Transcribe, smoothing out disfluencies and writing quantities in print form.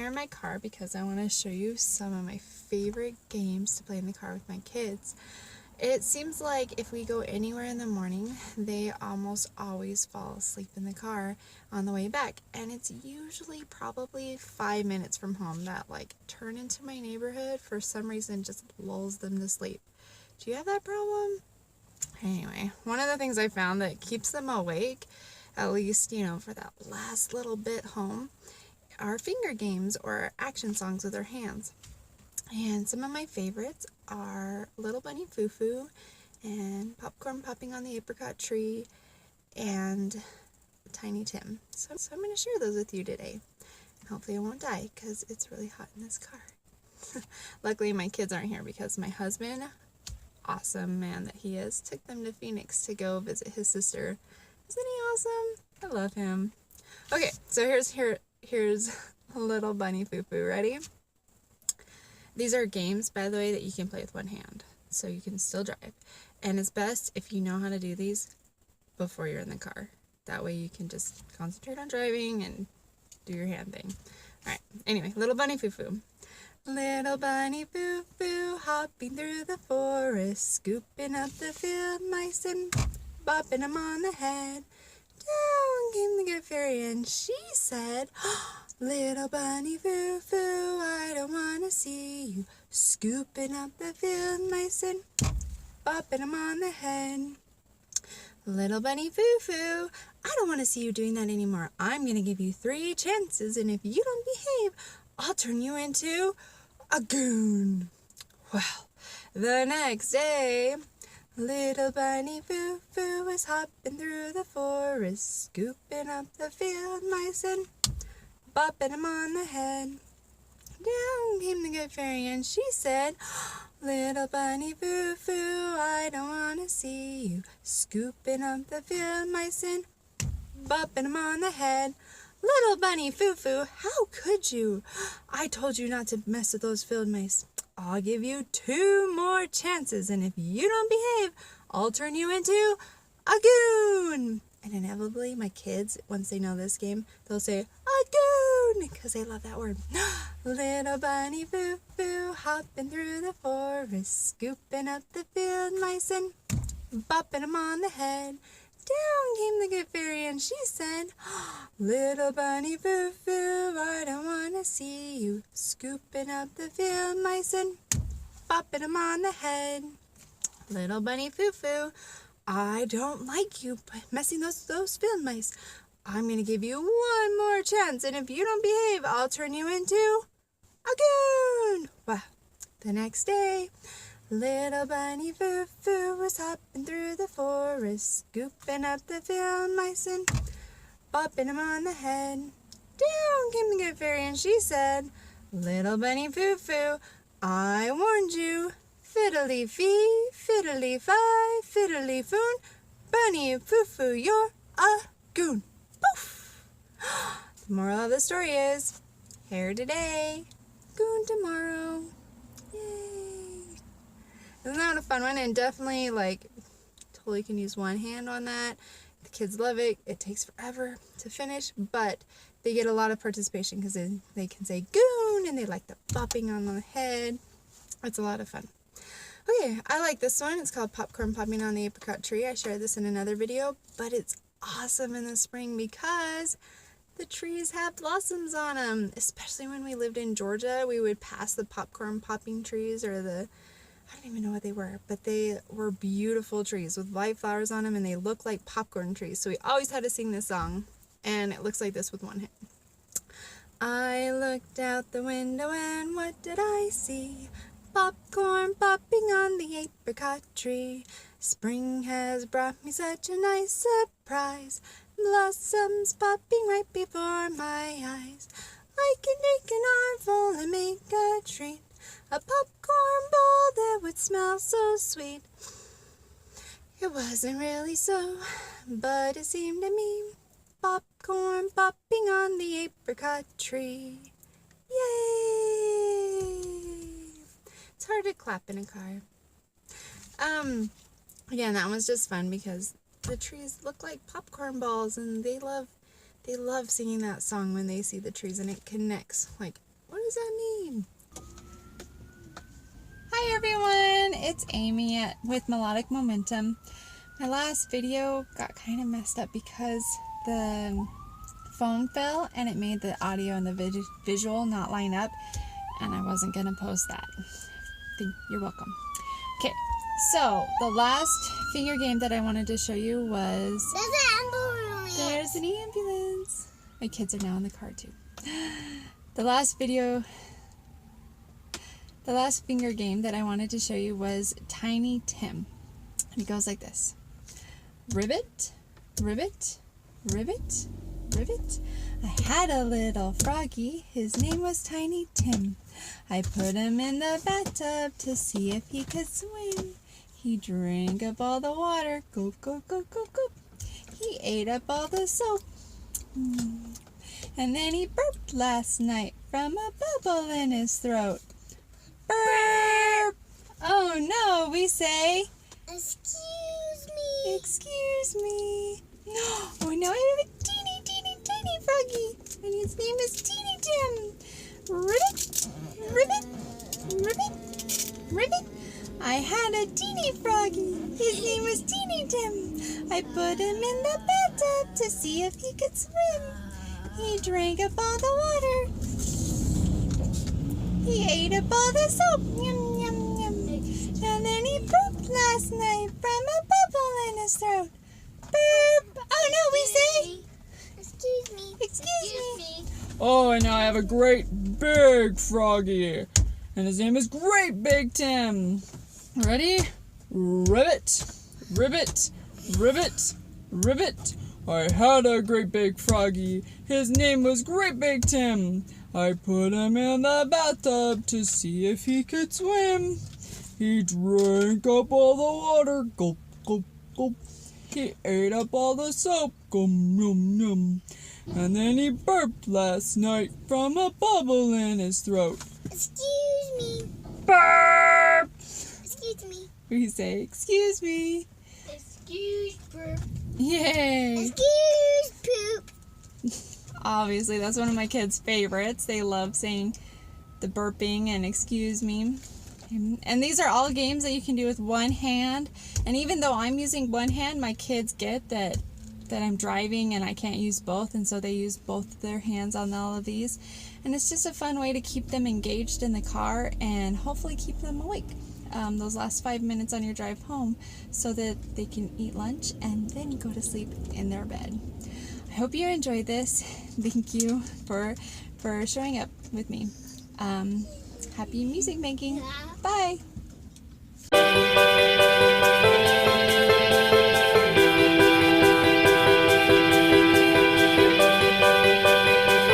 in my car because I want to show you some of my favorite games to play in the car with my kids. It seems like if we go anywhere in the morning, they almost always fall asleep in the car on the way back. And it's usually probably 5 minutes from home that turn into my neighborhood for some reason just lulls them to sleep. Do you have that problem? Anyway, one of the things I found that keeps them awake, at least, for that last little bit home, are finger games or action songs with their hands. And some of my favorites are Little Bunny Foo Foo and Popcorn Popping on the Apricot Tree and Tiny Tim. So I'm going to share those with you today. And hopefully I won't die because it's really hot in this car. Luckily my kids aren't here because my husband, awesome man that he is, took them to Phoenix to go visit his sister. Isn't he awesome? I love him. Okay, so here's Little Bunny Foo Foo. Ready? These are games, by the way, that you can play with one hand, so you can still drive. And it's best if you know how to do these before you're in the car. That way you can just concentrate on driving and do your hand thing. Alright, anyway, Little Bunny Foo Foo. Little bunny foo foo, hopping through the forest, scooping up the field mice and bopping them on the head. Down came the good fairy and she said, Little bunny foo foo, I don't want to see you scooping up the field mice and bopping them on the head. Little bunny foo foo, I don't want to see you doing that anymore. I'm going to give you 3 chances, and if you don't behave, I'll turn you into a goon. Well, the next day, Little bunny foo foo was hopping through the forest, scooping up the field mice and bopping them on the head. Down came the good fairy and she said, Little bunny foo foo, I don't want to see you scooping up the field mice and bopping them on the head. Little bunny foo foo, how could you? I told you not to mess with those field mice. I'll give you 2 more chances, and if you don't behave, I'll turn you into a goon. And inevitably, my kids, once they know this game, they'll say, a goon, because they love that word. Little bunny foo foo, hopping through the forest, scooping up the field mice and bopping them on the head. Down came the good fairy and she said, Little bunny foo foo, I don't want to see you scooping up the field mice and bopping them on the head. Little bunny foo foo, I don't like you messing those field mice. I'm going to give you 1 more chance, and if you don't behave, I'll turn you into a goon. Well, the next day, Little bunny foo foo was hopping through the forest, scooping up the field mice and bopping them on the head. Down came the good fairy and she said, Little bunny foo foo, I warned you. Fiddly fee, fiddly fi, fiddly foon, bunny foo foo, you're a goon. Poof! The moral of the story is, hair today, goon tomorrow. Isn't that a fun one? And definitely, totally can use one hand on that. The kids love it. It takes forever to finish, but they get a lot of participation because they can say goon, and they like the bopping on the head. It's a lot of fun. Okay, I like this one. It's called Popcorn Popping on the Apricot Tree. I shared this in another video, but it's awesome in the spring because the trees have blossoms on them. Especially when we lived in Georgia, we would pass the popcorn popping trees, or I don't even know what they were, but they were beautiful trees with white flowers on them, and they look like popcorn trees. So we always had to sing this song, and it looks like this with one hand. I looked out the window, and what did I see? Popcorn popping on the apricot tree. Spring has brought me such a nice surprise. Blossoms popping right before my eyes. I can take an armful and make a treat. A popcorn bowl that would smell so sweet. It wasn't really so, but it seemed to me. Popcorn popping on the apricot tree. Yay! It's hard to clap in a car. Again, that one's just fun because the trees look like popcorn balls, and they love singing that song when they see the trees, and it connects does that mean? Hi everyone, it's Amy with Melodic Momentum. My last video got kind of messed up because the phone fell and it made the audio and the visual not line up, and I wasn't going to post that. You're welcome. Okay, so the last finger game that I wanted to show you was... There's an ambulance. My kids are now in the car too. The last finger game that I wanted to show you was Tiny Tim. And it goes like this. Ribbit, ribbit, ribbit, ribbit. I had a little froggy, his name was Tiny Tim. I put him in the bathtub to see if he could swim. He drank up all the water, gulp, gulp, gulp, gulp, gulp. He ate up all the soap. And then he burped last night from a bubble in his throat. Burp! Oh no, we say. Excuse me. Excuse me. Oh, now I have a teeny, teeny, tiny froggy. And his name is Teeny Tim. Ribbit, ribbit, ribbit, ribbit. I had a teeny froggy. His name was Teeny Tim. I put him in the bathtub to see if he could swim. He drank up all the water. He ate up all the soap. Yum, yum, yum. And then he burped last night from a bubble in his throat. Burp! Oh no, we say. Excuse me. Excuse me. Oh, and now I have a great big froggy. And his name is Great Big Tim. Ready? Ribbit, ribbit, ribbit, ribbit. I had a great big froggy. His name was Great Big Tim. I put him in the bathtub to see if he could swim. He drank up all the water, gulp, gulp, gulp. He ate up all the soap, gum, yum, yum. And then he burped last night from a bubble in his throat. Excuse me. Burp! Excuse me. We say, excuse me. Excuse burp. Yay! Excuse poop. Obviously, that's one of my kids' favorites. They love saying the burping and excuse me. And these are all games that you can do with one hand. And even though I'm using one hand, my kids get that I'm driving and I can't use both. And so they use both their hands on all of these. And it's just a fun way to keep them engaged in the car and hopefully keep them awake those last 5 minutes on your drive home so that they can eat lunch and then go to sleep in their bed. I hope you enjoyed this. Thank you for showing up with me. Happy music making. Bye.